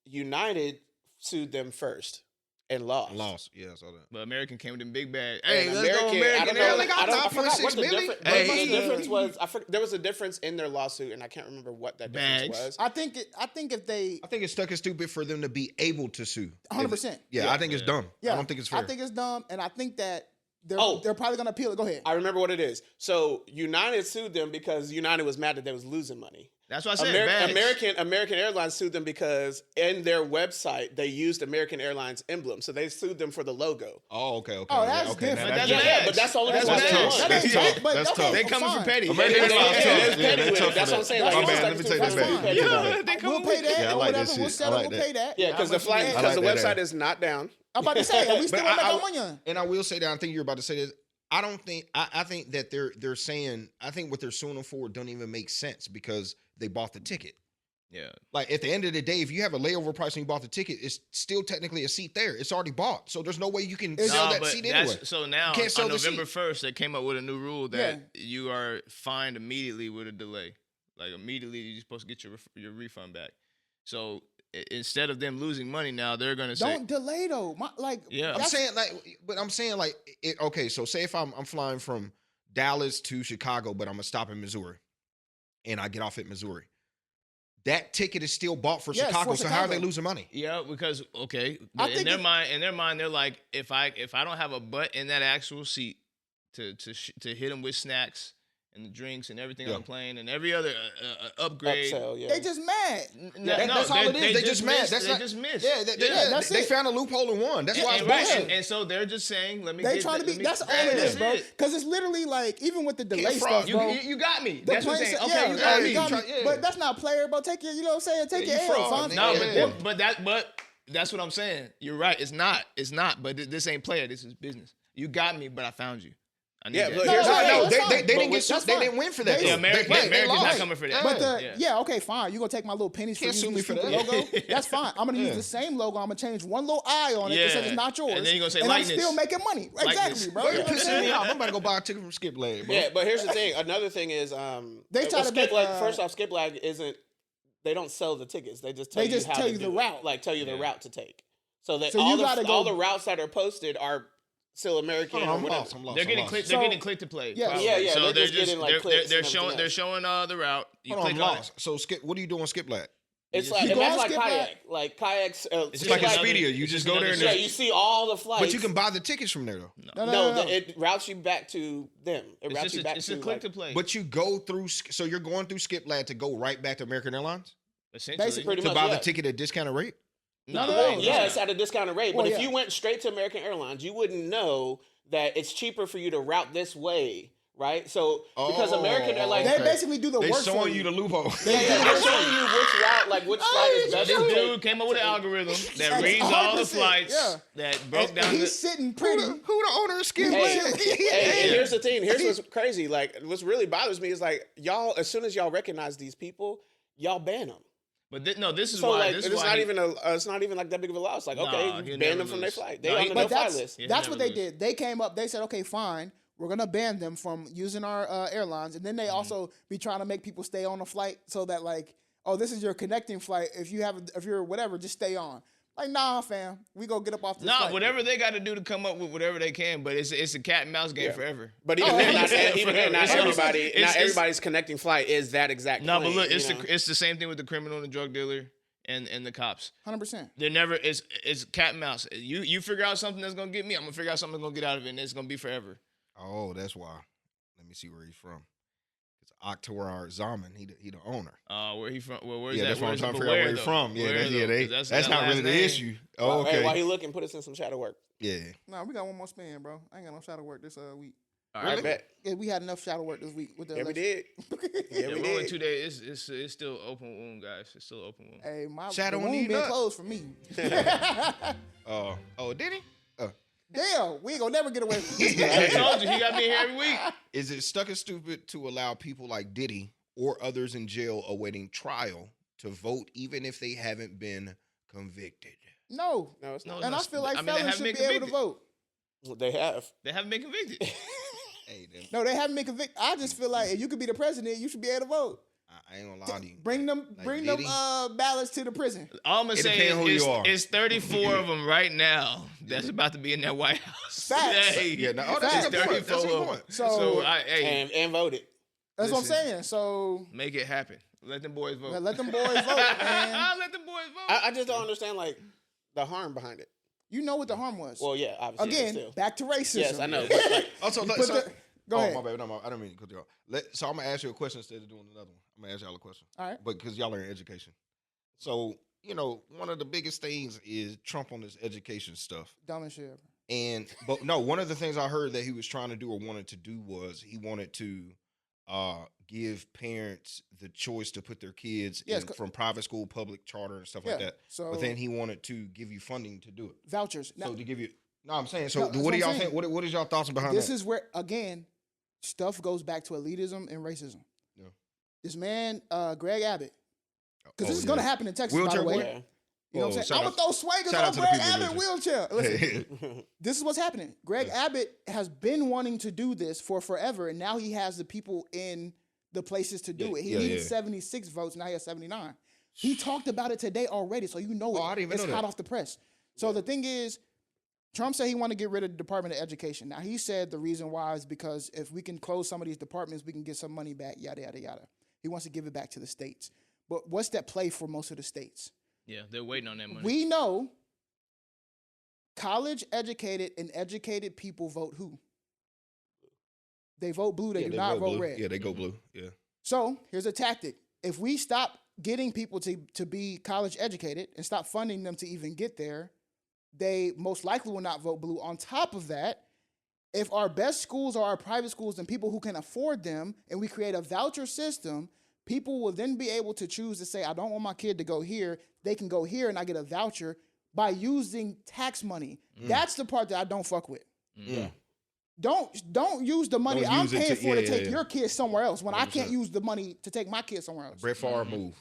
United sued them first. and lost. Lost. Yeah, I saw that. But American came with them big bag. Hey, Hey, let's go American, American. I don't They know. only got I forgot 9.6 what the million. difference. Hey. What the difference was. There was a difference in their lawsuit, and I can't remember what that difference Bags. was. I think if they I think it's Stuckn Stupid for them to be able to sue. 100%. Yeah, I think it's dumb. Yeah, I don't think it's fair. I think it's dumb, and I think that they're Oh. they're probably gonna appeal it. Go ahead. I remember what it is. So United sued them because United was mad that they was losing money. That's what I said. Bags. American Airlines sued them because in their website they used American Airlines emblem, so they sued them for the logo. Oh, okay. Oh, that's okay. different. Now That's that's- bad. But that's all. That's That's tough. That That's ain't tough. bad, but That's okay, tough. They coming for fine. petty. American They- Airlines they- tough. That's Yeah, petty that's with tough it. That's for what I'm saying. that. Like, My it's bad. just Let me take that's that fine. back. Yeah, they come We'll with pay that Yeah, I or like that whatever. We'll shit. settle. I like We'll that. pay that. Yeah, because the flight, I because the like that, website is not down. I'm about to say, we still But gonna make I- our money on. And I will say that I think you're about to say this. I don't think I think that they're saying I think what they're suing them for don't even make sense because they bought the ticket. Yeah. Like at the end of the day, if you have a layover price and you bought the ticket, it's still technically a seat there. It's already bought, so there's no way you can sell that but seat that's- anyway. So now can't sell on the November seat. 1st, they came up with a new rule that you are fined immediately with a delay. Like immediately, you're supposed to get your refund back. So instead of them losing money, now they're gonna say, Don't delay though. Yeah. I'm saying like, okay, so say if I'm flying from Dallas to Chicago, but I'm gonna stop in Missouri, and I get off at Missouri. That ticket is still bought for Yes, Chicago. for So how are they Chicago. losing money? yeah, because I but in think their mind, they're like, if I don't have a butt in that actual seat to hit them with snacks and the drinks and everything on the plane and every other upgrade. Upsell, yeah. They just mad. That's all it is. They just mad. They just missed. Yeah, that's they it. found a loophole and won. That's why it's And, right, bullshit. and so they're just saying, let me. They get trying to that- be. let me- That's all it is, bro. it. Because it's literally like even with the delay fraud. stuff, bro. You got me. the That's what I'm plane saying. said- Okay, you got me. Yeah. But that's not player, bro. Take your, you know what I'm saying? Take Yeah, your you L, fraud, fam. nigga. No, Yeah. but that's what I'm saying. You're right. It's not. But this ain't player. This is business. You got me, but I found you. I need Yeah, that. but No, here's no, the no, thing. that's they fine. didn't But get that's sued. They fine. didn't win for that. They- Yeah, though. American's They not lost. coming for that. But Yeah. okay, fine. You gonna take my little pennies Can't for sue using me the for stupid that. logo? That's fine. I'm gonna Yeah. use the same logo. I'm gonna change one little eye on it that says Yeah. it's not yours. And then you gonna say and likeness. I'm still making money. Exactly, bro. Bro, You you're know what I'm pissing saying? me off. I'm about to go buy a ticket from Skip Lag, bro. Yeah, but here's the thing. Another thing is, They try to Skip make, Lag. First off, Skip Lag isn't. They don't sell the tickets. They just tell They you just how tell to you do the it. route. Like tell you the route to take. So that So you all gotta go- the routes that are posted are still American. Hold on, or I'm whatever. lost. I'm lost. They're I'm getting lost. click. So- They're getting click to play. Yeah. probably. Yeah, yeah, So they're they're just getting, like, they're clicks they're and showing everything they're else. showing the route. You Hold on, click I'm on lost. So Skip, what are you doing on Skip Lag? It's You like go on that's like Skip Lag. kayak. Like kayaks. It's It's just like another- Expedia. You it's just just go there another and Yeah, site. you see all the flights. But you can buy the tickets from there though. No, it routes you back to them. It It's routes just you back it's to a click like, to play. But you go through. So you're going through Skip Lag to go right back to American Airlines essentially. Basically. pretty to much buy yeah. the ticket at discounted rate. No. Yeah, it's at a discounted rate. Well, But if yeah. you went straight to American Airlines, you wouldn't know that it's cheaper for you to route this way, right? So because American Airlines, They Okay. basically do the They work for showing you. you the loophole. they're showing you which route, like which flight is So best. this to take. dude came up with an algorithm that That's reads all the 100%, flights yeah. that broke And down the. he's sitting pretty. Who the owner of Skip Hey, Lag? hey, and here's the thing. Here's what's crazy. Like, what's really bothers me is like y'all. As soon as y'all recognize these people, y'all ban them. But this is So why. like, This it's is why not he- even it's not even like that big of a loss. Like, Nah, okay, he'll ban never them from their lose. flight. They No, on he- the But no-fly that's list. Yeah, that's he what never they lose. did. They came up. They said, okay, fine. We're gonna ban them from using our airlines, and then they also be trying to make people stay on the flight so that like, oh, this is your connecting flight. If you're whatever, just stay on. Like, nah, fam, we go get up off this Nah, flight. whatever they got to do to come up with whatever they can, but it's a cat and mouse game Yeah. forever. But even Oh, then, yeah, not, yeah, even then, not forever. everybody, It's- not it's- everybody's connecting flight is that exact. No, but plane, look, you it's know? the same thing with the criminal and the drug dealer and the cops. 100%. They're never it's cat and mouse. You figure out something that's gonna get me, I'm gonna figure out something that's gonna get out of it, and it's gonna be forever. Oh, that's why. Let me see where he's from. It's Akhtar Zaman. He the owner. Where he from? Well, where's Yeah, that? that's what I'm Where's trying to but figure out where where, he's though? from. Yeah, Where, that's, though? 'Cause that's that not last really the name. issue. Oh, Well, okay. Hey, while he looking, put us in some shadow work. Yeah. No, we got one more spin, bro. I ain't got no shadow work this week. All I right, bet. Yeah, we had enough shadow work this week with the Yeah, we election. did. Yeah, Yeah, we we're only did. 2 days. It's still open wound, guys. It's still open wound. Hey, my Shadow the on wound you been nut. closed for me. Oh, did he? Damn, we ain't gonna never get away from this. I told you he got me here every week. Is it Stuckn Stupid to allow people like Diddy or others in jail awaiting trial to vote even if they haven't been convicted? No. No, it's No, not. And I it's- feel like I mean, they felons haven't should be been able to convicted. vote. They have. They haven't been convicted. Hey, then, No, they haven't been convicted. I just feel like if you could be the president, you should be able to vote. I ain't gonna lie to you. Bring them ballots to the prison. All I'm gonna It say depends who you are. is 34 of them right now that's about to be in that White House. Facts. Hey, Yeah, no, that's a good point. That's a good point. So and voted. that's what I'm listen. saying. So make it happen. Let them boys vote. let them boys vote, man. Let them boys vote. I just don't understand like the harm behind it. You know what the harm was. Well, yeah, obviously. Again, still. back to racism. Yes, I know. But like, Also, Go ahead. My bad. No, I don't mean to cut you off. So I'm gonna ask you a question instead of doing another one. I'm gonna ask y'all a question. All right. But because y'all are in education, so one of the biggest things is Trump on this education stuff. Dumb as shit. But no, one of the things I heard that he was trying to do or wanted to do was he wanted to give parents the choice to put their kids from private school, public, charter, and stuff like that. So, but then he wanted to give you funding to do it. Vouchers. So to give you, I'm saying. So No, what do that's y'all what I'm think? saying. What is y'all thoughts behind This that? is where, again, stuff goes back to elitism and racism. Yeah. This man, Greg Abbott, because this is yeah. going to happen in Texas, Wheelchair by the way. boy? You know what I'm saying? I'm going to throw swaggers shout out on to the Greg people in Abbott wheelchair. Listen, this is what's happening. Greg Abbott has been wanting to do this for forever, and now he has the people in the places to do it. He needed 76 votes, now he has 79. He talked about it today already, so you know I didn't even it's know hot that. off the press. So the thing is, Trump said he wanted to get rid of the Department of Education. Now, he said the reason why is because if we can close some of these departments, we can get some money back, yada, yada, yada. He wants to give it back to the states. But what's that play for most of the states? Yeah, they're waiting on that money. We know college-educated and educated people vote who? They vote blue, they do not vote red. Yeah, they go blue. Yeah. So here's a tactic. If we stop getting people to be college-educated and stop funding them to even get there, they most likely will not vote blue. On top of that, if our best schools are our private schools and people who can afford them, and we create a voucher system, people will then be able to choose to say, I don't want my kid to go here. They can go here and I get a voucher by using tax money. That's the part that I don't fuck with. Yeah. Don't use the money Don't I'm use it paying to- for to yeah, take yeah. your kid somewhere else when I 100%. can't use the money to take my kid somewhere else. Brett Favre move.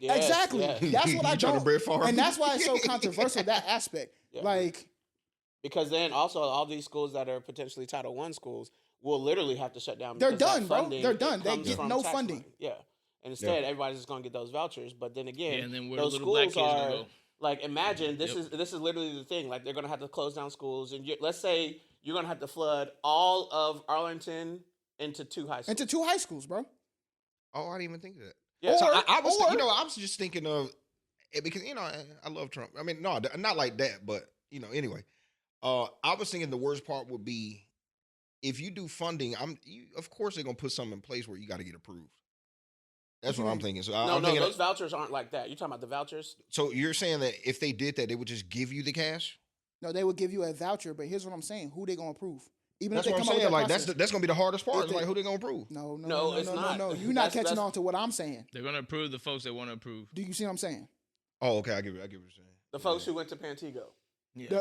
yes, Exactly. yes. That's what I You trying to don't. Brett Favre? And that's why it's so controversial, that aspect. Yeah. Like, Because then also all these schools that are potentially Title I schools will literally have to shut down. They're because that done, bro. funding, They're it done. They comes get from no tax funding. money. Yeah. And instead, everybody's just going to get those vouchers. But then again, Yeah, and then where those the little black schools kids gonna are go? like, imagine this is literally the thing. Like, they're going to have to close down schools, and let's say you're going to have to flood all of Arlington into 2 high schools. into 2 high schools, bro. Oh, I didn't even think of that. Yeah. So Or- I was, or- I was just thinking of because I love Trump. I mean, no, not like that, but anyway. I was thinking the worst part would be if you do funding. Of course they're gonna put something in place where you got to get approved. That's what I'm thinking. So I'm thinking those vouchers aren't like that. You're talking about the vouchers? So you're saying that if they did that, they would just give you the cash? No, they would give you a voucher, but here's what I'm saying: who they gonna approve? Even That's if they what I'm come up saying. with Like that that's process. that's gonna be the hardest part. If It's they- like who they gonna approve? No, it's not. You're not That's- catching that's- on to what I'm saying. They're gonna approve the folks that want to approve. Do you see what I'm saying? Oh, okay. I get what you're saying. The folks who went to Pantego. Yeah.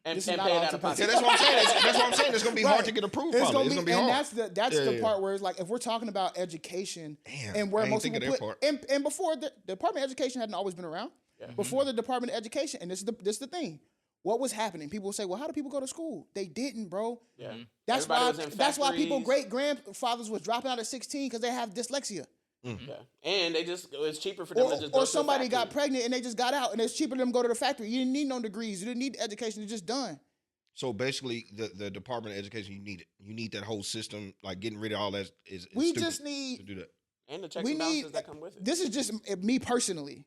And This is paid not all out to of pocket. Yeah, that's what I'm saying. That's what I'm saying. It's gonna be hard to get approved. It's Probably. gonna It's be, gonna be and hard. that's Yeah, the yeah. part where it's like if we're talking about education Damn, and where I ain't most think people of that put part. and before the Department of Education hadn't always been around. Yeah. Before the Department of Education, and this is the thing. What was happening? People would say, "Well, how do people go to school?" They didn't, bro. Yeah. That's Everybody was in that's why people factories. great grandfathers was dropping out at 16 because they have dyslexia. Yeah. And it's cheaper for them to just go Or to somebody the got factory. pregnant and they just got out, and it's cheaper for them to go to the factory. You didn't need no degrees. You didn't need education. You're just done. So basically, the Department of Education, you need it. You need that whole system. Like getting rid of all that is We stupid just to need. do that. And the checks We and balances need. that come with it. This is just me personally.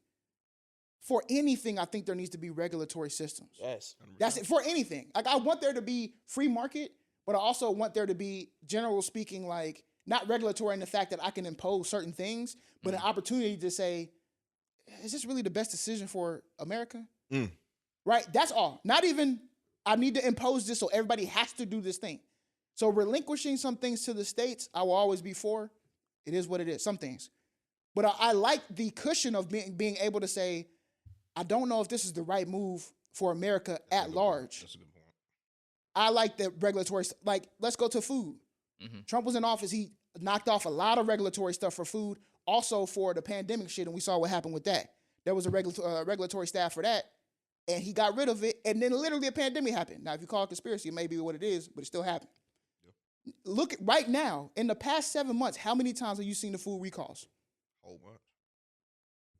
For anything, I think there needs to be regulatory systems. Yes. That's it for anything. Like I want there to be free market, but I also want there to be, general speaking, like not regulatory in the fact that I can impose certain things, but an opportunity to say, is this really the best decision for America? Right? That's all. Not even I need to impose this so everybody has to do this thing. So relinquishing some things to the states, I will always be for. It is what it is. Some things, but I like the cushion of being able to say, I don't know if this is the right move for America at large. That's a good point. I like the regulatory, like, let's go to food. Trump was in office. He knocked off a lot of regulatory stuff for food, also for the pandemic shit, and we saw what happened with that. There was a regulatory staff for that, and he got rid of it, and then literally a pandemic happened. Now, if you call it conspiracy, it may be what it is, but it still happened. Look, right now, in the past 7 months, how many times have you seen the food recalls? Whole bunch.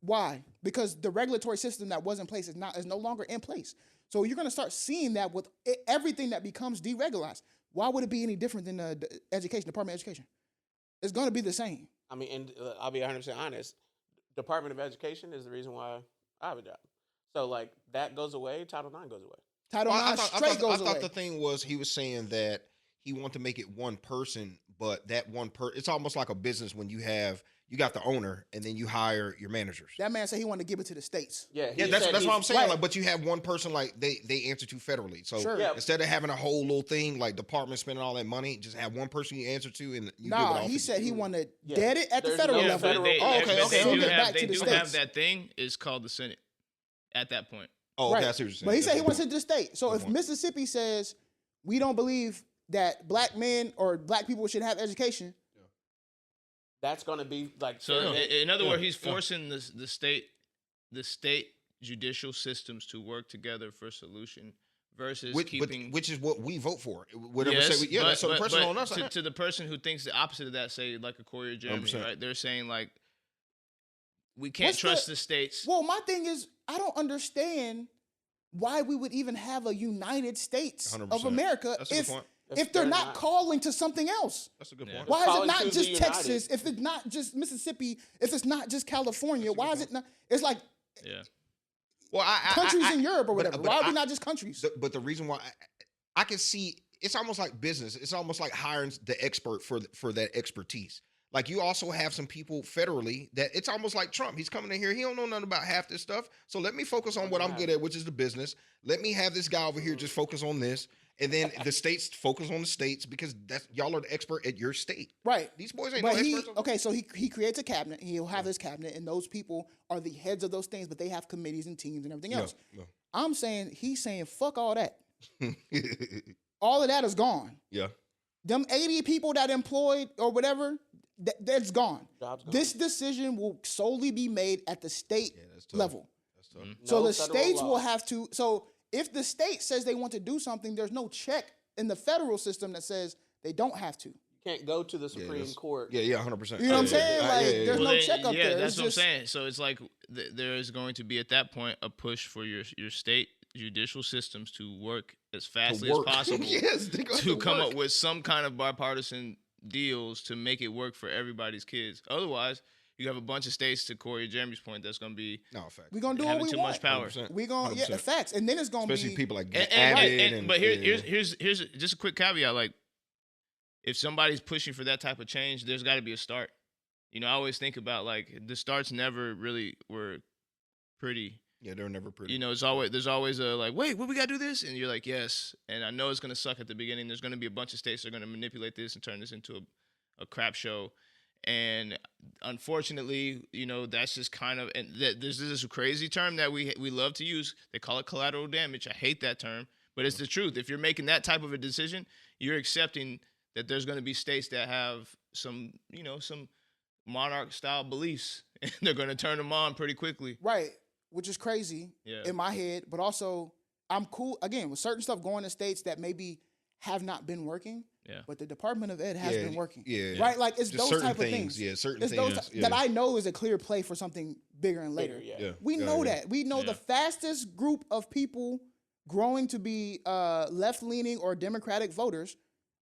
Why? Because the regulatory system that was in place is no longer in place. So you're going to start seeing that with everything that becomes deregularized. Why would it be any different than the Department of Education? It's going to be the same. I mean, and I'll be 100% honest. Department of Education is the reason why I have a job. So, like, that goes away, Title IX goes away. Title IX straight goes away. I thought the thing was he was saying that he wanted to make it one person, but that one it's almost like a business when you got the owner and then you hire your managers. That man said he wanted to give it to the states. Yeah, that's what I'm saying. Right. Like, but you have one person like they answer to federally. So Sure. instead of having a whole little thing like department spending all that money, just have one person you answer to and you give it off. He said he wanted Yeah. dead it at the There's federal no level. federal- They, Oh, okay, but okay, They okay. do, have, Back to they the do states. have that thing. It's called the Senate at that point. Oh, okay, Right. I see what you're saying. But he said he That's wants a it to the state. So Good if point. Mississippi says we don't believe that black men or black people should have education, That's going to be like. So in other Yeah, words, he's yeah. forcing the state judicial systems to work together for a solution versus keeping. which is what we vote for. Whatever Yes, say, but- so the but- pressure but on us. to the person who thinks the opposite of that, say like a Cori or Jeremy, 100%. right? They're saying like we can't What's trust the- the states. well, my thing is I don't understand why we would even have a United States 100%. of America That's a good point. if they're not calling to something else. That's a good Yeah. point. Why is it Calling not to just the United. Texas? If it's not just Mississippi, if it's not just California, why is it not? It's like Yeah. Well, countries in Europe or but- whatever. but Why are I- we not just countries? But the reason why I can see it's almost like business. It's almost like hiring the expert for that expertise. Like you also have some people federally that it's almost like Trump. He's coming in here. He don't know nothing about half this stuff. So let me focus on what I'm good at, which is the business. Let me have this guy over here just focus on this. And then the states focus on the states because that's y'all are the expert at your state. Right. These boys ain't But no experts. okay, so he creates a cabinet. He'll have his cabinet, and those people are the heads of those things, but they have committees and teams and everything else. No. He's saying, fuck all that. All of that is gone. Yeah. Them 80 people that employed or whatever, that's gone. Jobs gone. This decision will solely be made at the state That's tough. level. That's tough. So No the federal states law. will have to. So if the state says they want to do something, there's no check in the federal system that says they don't have to. You can't go to the Supreme that's- Court. Yeah, 100%. You know what I'm saying? Like, there's no then- check up yeah, there. that's It's what just- I'm saying. So it's like there is going to be at that point a push for your state judicial systems to work as fastly as possible Yes, they got to come work. up with some kind of bipartisan deals to make it work for everybody's kids. Otherwise, you have a bunch of states, to Cori and Jeremy's point, that's going to be No, fact. We're gonna do what having we too want. much power. 100%. We're gonna the 100%. facts, and then it's gonna Especially be people like And, Abbott but yeah. here's just a quick caveat. Like, if somebody's pushing for that type of change, there's got to be a start. You know, I always think about like the starts never really were pretty. Yeah, they're never pretty. You know, there's always a like, wait, what we gotta do this, and you're like, yes. And I know it's gonna suck at the beginning. There's gonna be a bunch of states that are gonna manipulate this and turn this into a crap show. And unfortunately, you know, that's just kind of, and there's this crazy term that we love to use. They call it collateral damage. I hate that term, but it's the truth. If you're making that type of a decision, you're accepting that there's going to be states that have some, you know, some monarch style beliefs, and they're going to turn them on pretty quickly. right, which is crazy Yeah. in my head. But also, I'm cool again with certain stuff going to states that maybe have not been working. Yeah. But the Department of Ed has Yeah, been working. yeah. Right, like it's Just those certain type of things, things. yeah, certain it's things, those yeah. that I know is a clear play for something bigger and later. Bigger, Yeah. We Yeah, know yeah. that. We know Yeah. the fastest group of people growing to be left-leaning or Democratic voters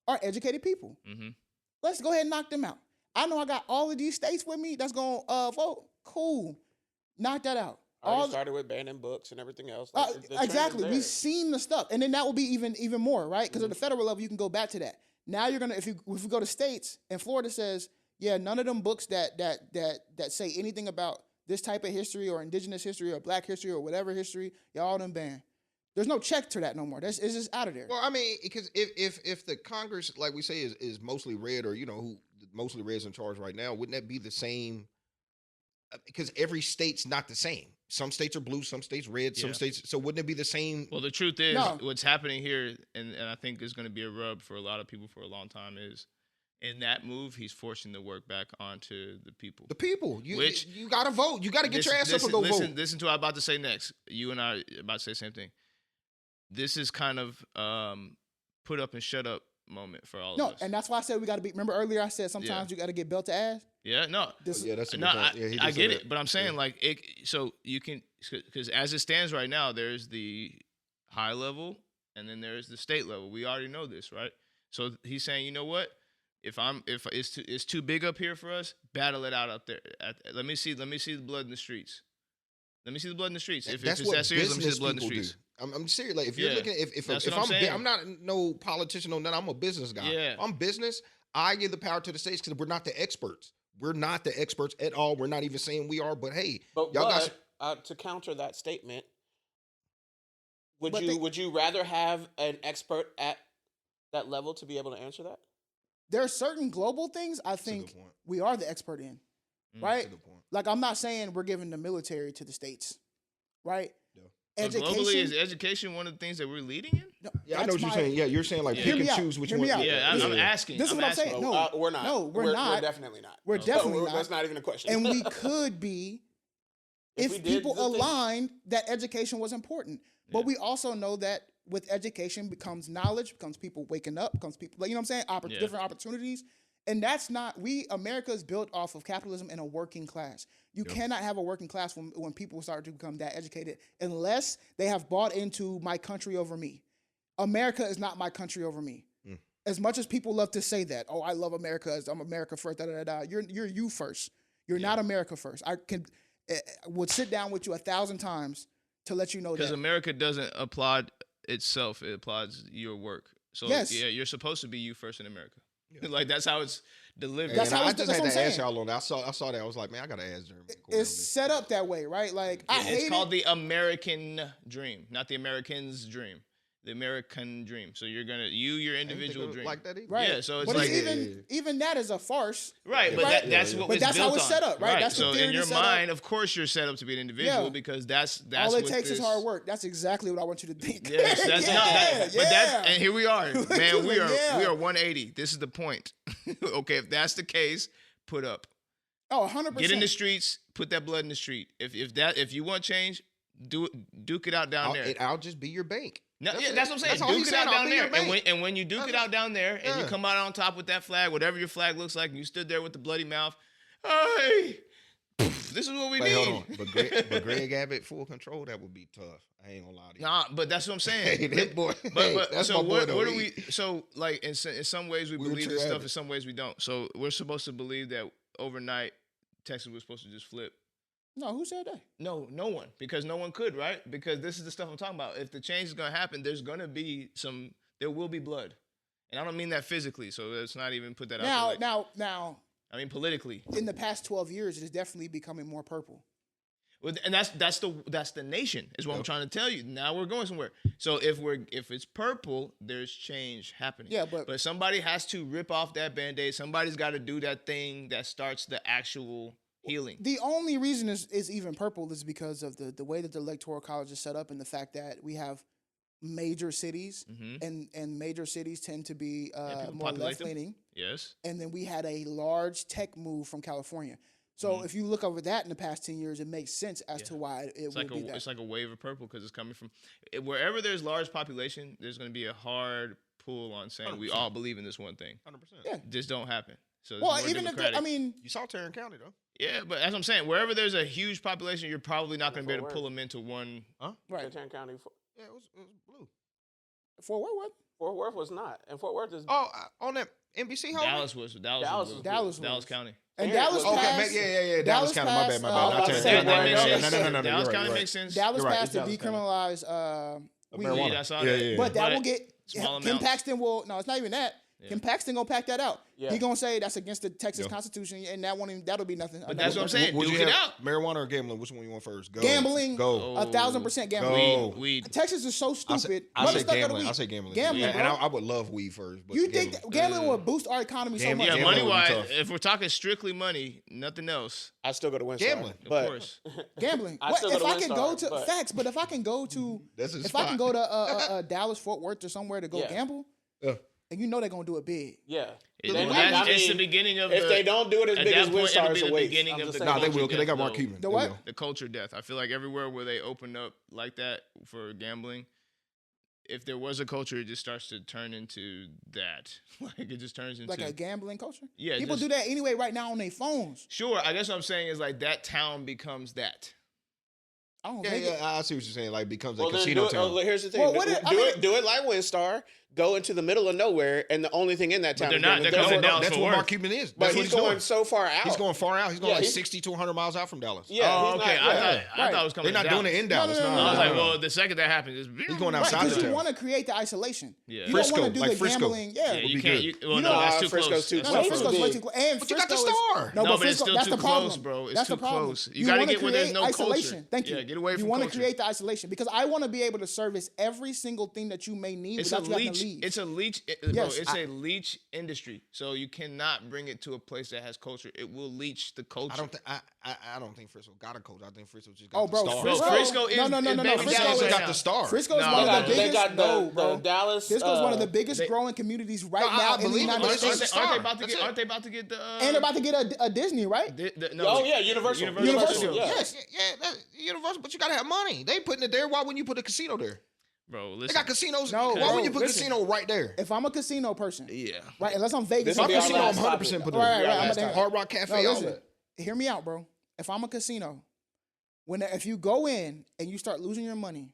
are educated people. Mm-hmm. Let's go ahead and knock them out. I know I got all of these states with me that's going to vote. Cool. Knock that out. Already All started with banning books and everything else. Like, the trend is exactly. there. We've seen the stuff. And then that will be even more, right? Because at the federal level, you can go back to that. Now you're gonna if we go to states and Florida says, yeah, none of them books that say anything about this type of history or indigenous history or black history or whatever history, y'all done banned. There's no check to that no more. It's just out of there. Well, I mean, because if the Congress, like we say, is mostly red, or you know who mostly red is in charge right now, wouldn't that be the same? Because every state's not the same. Some states are blue, some states red, some Yeah. states. So wouldn't it be the same? Well, the truth is, No. what's happening here, and I think is going to be a rub for a lot of people for a long time, is in that move, he's forcing the work back onto the people. The people, you Which- you got to vote. You got to get your ass up and go vote. Listen to what I'm about to say next. You and I are about to say the same thing. This is kind of put up and shut up moment for all No, of us. and that's why I said we got to be. Remember earlier I said sometimes you got to get belt to ass. Yeah, no. Yeah, that's a good No, point. Yeah, he did I say get that. it, but I'm saying like it. So you can, because as it stands right now, there's the high level and then there's the state level. We already know this, right? So he's saying, you know what? If it's too big up here for us, battle it out up there. Let me see the blood in the streets. Let me see the blood in the streets. If That's it's what that serious, let me see the business blood in the people do. streets. I'm serious. Like if you're Yeah, looking, if that's what I'm I'm saying. I'm not no politician, no nothing. I'm a business guy. Yeah. If I'm business, I give the power to the states because we're not the experts. We're not the experts at all. We're not even saying we are. But hey, But, y'all got. to counter that statement, would But would you rather have an expert at that level to be able to answer that? There are certain global things I a good think point. we are the expert in, Mm, right? That's a good point. Like I'm not saying we're giving the military to the states, right? Yeah. So globally, is education one of the things that we're leading in? No, Yeah, I know that's what you're my- saying. Yeah, you're saying like Yeah. pick Hear and me out. choose which Hear one. me out. Yeah, I'm asking. This is what I'm saying. No, we're not. No, we're not. We're definitely not. We're definitely not. That's not even a question. And we could be If if we did people the thing- aligned that education was important. But Yeah. we also know that with education becomes knowledge, becomes people waking up, becomes people, like, you know what I'm saying? Yeah. Different opportunities. And that's not, America is built off of capitalism and a working class. You cannot have a working class when people start to become that educated unless they have bought into my country over me. America is not my country over me. As much as people love to say that, oh, I love America, I'm America first, da da da. You're you first. You're not America first. I would sit down with you 1,000 times to let you know Because that. America doesn't applaud itself; it applauds your work. So Yes. yeah, you're supposed to be you first in America. Like that's how it's delivered. That's And how I it's- just that's had what to I'm ask saying. y'all on that. I saw that. I was like, man, I gotta ask Jeremy. It's set up that way, right? Like I hate It's called it. the American dream, not the Americans' dream. The American dream. So you're gonna your individual dream. like that either. Right. Yeah, so it's but like even that is a farce. right, but Right. that's what But was that's built how it's on. set up, right? That's the so theory in your that's set up. mind, of course, you're set up to be an individual Yeah. because that's All it what takes is this- hard work. That's exactly what I want you to think. Yes, that's not that. But that's and here we are, man. We Yeah. are 180. This is the point. Okay, if that's the case, put up. Oh, 100%. Get in the streets. Put that blood in the street. If you want change, duke it out down there. I'll just be your bank. No, That's yeah, it. that's what I'm saying. That's all Duke he's it saying. out I'll down be your there, bank. and when you duke it out down there, and you Yeah. come out on top with that flag, whatever your flag looks like, and you stood there with the bloody mouth, hey, this is what we Wait, need. hold on. But Greg Abbott full control, that would be tough. I ain't gonna lie to you. Nah, but that's what I'm saying. Hey, that boy. But that's so my boy, what though. do we? So like in some ways we believe Wheelchair this stuff, Abbott. in some ways we don't. So we're supposed to believe that overnight Texas was supposed to just flip. No, who said that? No one, because no one could, right? Because this is the stuff I'm talking about. If the change is gonna happen, there will be blood, and I don't mean that physically. So let's not even put that out there. Now, I mean politically. in the past 12 years, it is definitely becoming more purple. And that's the nation is what I'm trying to tell you. Now we're going somewhere. So if it's purple, there's change happening. Yeah, but somebody has to rip off that Band-Aid. Somebody's got to do that thing that starts the actual healing. the only reason is even purple is because of the way that the electoral college is set up and the fact that we have major cities and major cities tend to be people more populate them. left-leaning. Yes. And then we had a large tech move from California. So if you look over that in the past 10 years, it makes sense as to why it It's would be that. it's like a wave of purple because it's coming from wherever there's large population. There's going to be a hard pull on saying we all believe in this one thing. 100%. Yeah. Just don't happen. So it's Well, more even if democratic. You saw Tarrant County though. Yeah, but as I'm saying, wherever there's a huge population, you're probably not going to be able to Fort pull them into one. right. Tarrant County. Yeah, it was blue. For what? Fort Worth was not, and Fort Worth is. Oh, on that NBC home. Dallas was blue. Dallas Dallas was. County. And Yeah, Dallas okay, passed. Yeah. Dallas County. My bad. passed, Not I'll Tarrant say County. that makes No, sense. no. Dallas You're County right. makes sense. Dallas You're right, passed it's to Dallas decriminalize weed. Weed, I saw Yeah, that. yeah. But that But will get small Kim amounts. Paxton will. No, it's not even that. Kim Paxton gonna pack that out. Yeah. He gonna say that's against the Texas Constitution, and that'll be nothing. But that's what I'm saying. Would you Duke it have out. marijuana or gambling? Which one you want first? Go. Gambling. Go. 1,000% gambling. Go. Weed. Texas is so I stupid. say Motherfucker, gambling. weed. I say gambling. Gambling, and bro. I would love weed first. But You gambling. think gambling will boost our economy so much? Yeah, Gambling money would be wise, tough. if we're talking strictly money, nothing else. I still go to Winstar. Gambling. Of but course. Gambling. I What, still if go to I can go Winstar, to but- facts, but if I can go to That's his if I can spot. go to Dallas, Fort Worth, or somewhere to go Yeah. gamble, Yeah. and you know they're gonna do it big. Yeah. It's Then, it's the beginning of if the, they don't do it as at big that as point, it'll Winstar, be it's a the waste. beginning I'm of just the saying. Nah, they culture will because they death, got Mark though. Cuban. The They what? will. The culture death. I feel like everywhere where they open up like that for gambling, if there was a culture, it just starts to turn into that. Like it just turns into like a gambling culture. Yeah, people just- do that anyway right now on their phones. Sure, I guess what I'm saying is like that town becomes that. I don't Yeah, think yeah, I see what you're saying. Like becomes a Well, then casino do it, town. here's the thing. Well, do what do if- I mean- it. Do it like Windstar. Go into the middle of nowhere, and the only thing in that town. they're is not- gambling. they're coming Therefore- down That's for what work. Mark Cuban is. But That's what he's going doing. so far out. He's going far out. He's going Yeah, like he's- 60 to 100 miles out from Dallas. Yeah. Oh, he's okay. not- I yeah. thought it was coming. They're not to doing it in Dallas. No, No, no, I was no, like, no. well, the second that happens, He's going right, outside because the you town. want to create the isolation. Yeah. You Frisco, don't want to do like the Frisco. gambling. Yeah. Yeah, you be can't. good. You, well, You no, know, that's too Frisco's close. too That's No, close. too Frisco's close. way too close. And But you got the Frisco is- Star. No, No, but it's Frisco, still that's too the problem. close, bro. It's That's too the problem. close. You gotta wanna get where there's create no culture. isolation. Thank you. Yeah, get away from You want to culture. create the isolation because I want to be able to service every single thing that you may need It's a without you having leech. to leave. It's a leech, bro. Yes, It's a leech industry. So you cannot bring it to a place that has culture. It will leech the culture. I don't think Frisco got a coach. I think Frisco just got Oh, the bro, Star. Bro, Frisco is no. is Frisco baby is- Dallas Frisco right got now. the Star. Frisco is No, one no, of the no. They biggest. got No, bro. the Dallas. Frisco is one of the uh, biggest they- growing communities right No, I now in the believe it, United but it's States. just- Aren't they Star. about to That's get? it. Aren't they about to get the? And they're about to get a Disney, right? No, Oh yeah, Universal. Universal, Yeah. yes. That's Universal, but you gotta have money. They putting it there. Why wouldn't you put a casino there? bro. They Listen, got casinos. No, Why bro, wouldn't you put listen. casino right there? If I'm a casino person, yeah. right, unless I'm Vegas, This If I'm will be our casino, I'm last 100% topic. put it Right, there. right, I'm last gonna- topic. Hard Rock Cafe, No, all listen. that. Hear me out, bro. If I'm a casino, if you go in and you start losing your money,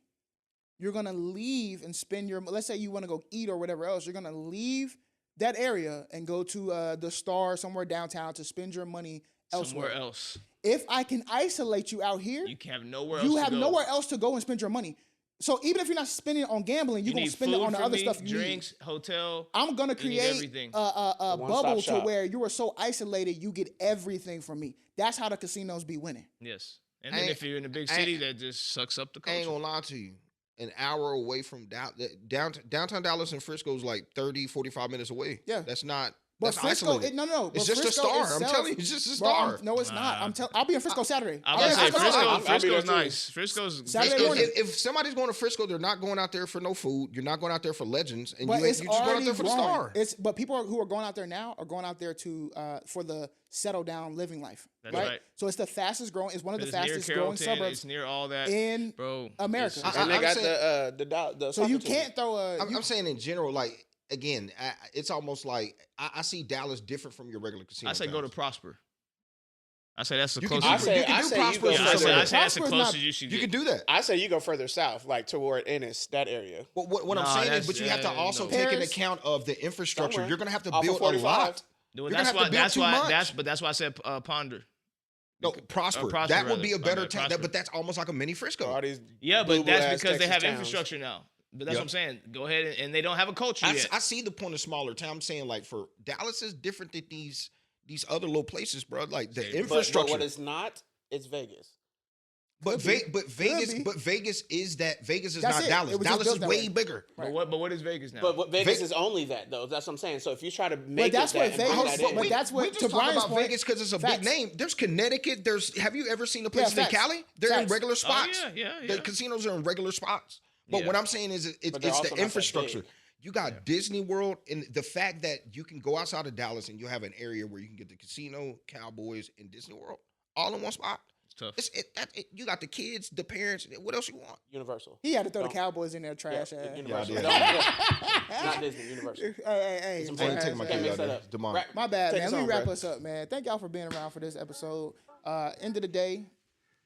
you're gonna leave and spend your. Let's say you want to go eat or whatever else. You're gonna leave that area and go to the Star somewhere downtown to spend your money elsewhere. Somewhere else. If I can isolate you out here, You can have nowhere else. you to have go. nowhere else to go and spend your money. So even if you're not spending it on gambling, you're You gonna need spend it food on the for other me, stuff you drinks, hotel. need. I'm gonna you need create everything. a one-stop bubble to shop. where you are so isolated, you get everything from me. That's how the casinos be winning. Yes. And then I- if you're in a big I- city, that just sucks up the I ain't culture. gonna lie to you. An hour away from downtown Dallas and Frisco is like 30, 45 minutes away. Yeah. That's not. But That's Frisco, isolated. no. It's but just a Frisco Star. I'm itself- telling you, it's just a Bro, Star. no, it's not. I'll be in Frisco Saturday. I was about to say I know. I'll Frisco's be there too. nice. Frisco's Saturday Frisco's- morning. If somebody's going to Frisco, they're not going out there for no food. You're not going out there for legends, and But you it's just going out already there for the growing. Star. But people who are going out there now are going out there to for the settle down living life. That's right? right. So it's the fastest growing. It's one of the it's near fastest growing Carrollton, suburbs It's near all that, in bro. America. it's- And they I'm got saying- the So you soccer team. can't throw a. I'm saying in general, like again, it's almost like I see Dallas different from your regular casino. I say go to towns. Prosper. I say that's the You can closest. do- I you can say do you Prosper go as Yeah, well. I say that's the Prosper's closest not- you should You get. can do that. I say you go further south, like toward Ennis, that area. But what Nah, I'm saying is, that's- but you have to also no. take into Paris- account of the infrastructure. Somewhere. You're going to have to Off of build a 45. lot. Well, You're gonna that's have to why. build That's too why. much. That's why I said Ponder. No, Prosper. Prosper, That would be a rather. better My bad, town. Prosper. But that's almost like a mini Frisco. All these Yeah, but boo-boo-ass that's because they Texas have towns. infrastructure now. But that's Yep. what I'm saying. Go ahead and they don't have a culture I, yet. I see the point of smaller town. I'm saying like for Dallas is different than these other little places, bro. Like the But- But infrastructure. what it's not, it's Vegas. But Could be. Vegas, Could be. but Vegas is that. Vegas is That's not it. Dallas. It was just Dallas built is that way way. bigger. But what is Vegas now? But what Vegas Ve- is only that though. That's what I'm saying. So if you try to make that's it what that and bring Vegas- that in, but that's what- we just to talk Brian's about point, Vegas because it's a facts. big name. There's Connecticut. Have you ever seen the places in facts. Cali? They're in Facts. regular spots. yeah. The casinos are in regular spots. But Yeah. what I'm saying is, But they're it's also the not that infrastructure. big. You got Disney World, and the fact that you can go outside of Dallas and you have an area where you can get the casino, Cowboys, and Disney World all in one spot. It's tough. You got the kids, the parents. What else you want? Universal. He had to throw the Don't- Cowboys in there, trash Yeah, ass. Universal. Yeah, I Don't- not Disney. Universal. Hey, It's I important. ain't taking my Can't kid mix out that there. up. It's demonic. Right. My bad, Take man. us Let me on, wrap bro. us up, man. Thank y'all for being around for this episode. End of the day,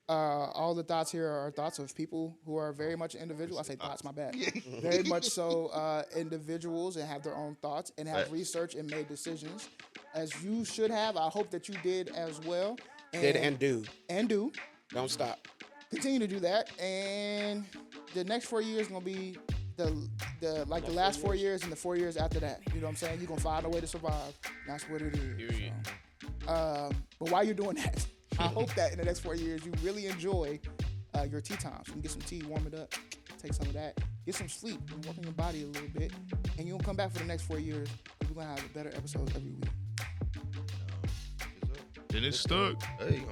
all the thoughts here are thoughts of people who are very much individual. I say thoughts, my bad. Very much so individuals and have their own thoughts and have researched and made decisions, as you should have. I hope that you did as well. Did and do. And do. Don't stop. Continue to do that. And the next 4 years gonna be the last 4 years and the 4 years after that. You know what I'm saying? You're gonna find a way to survive. That's what it is. Period. So, but while you're doing that, I hope that in the next 4 years you really enjoy your tea times. You can get some tea, warm it up, take some of that, get some sleep, and work on your body a little bit, and you'll come back for the next 4 years. We're gonna have better episodes every week. Then it's stuck. Hey,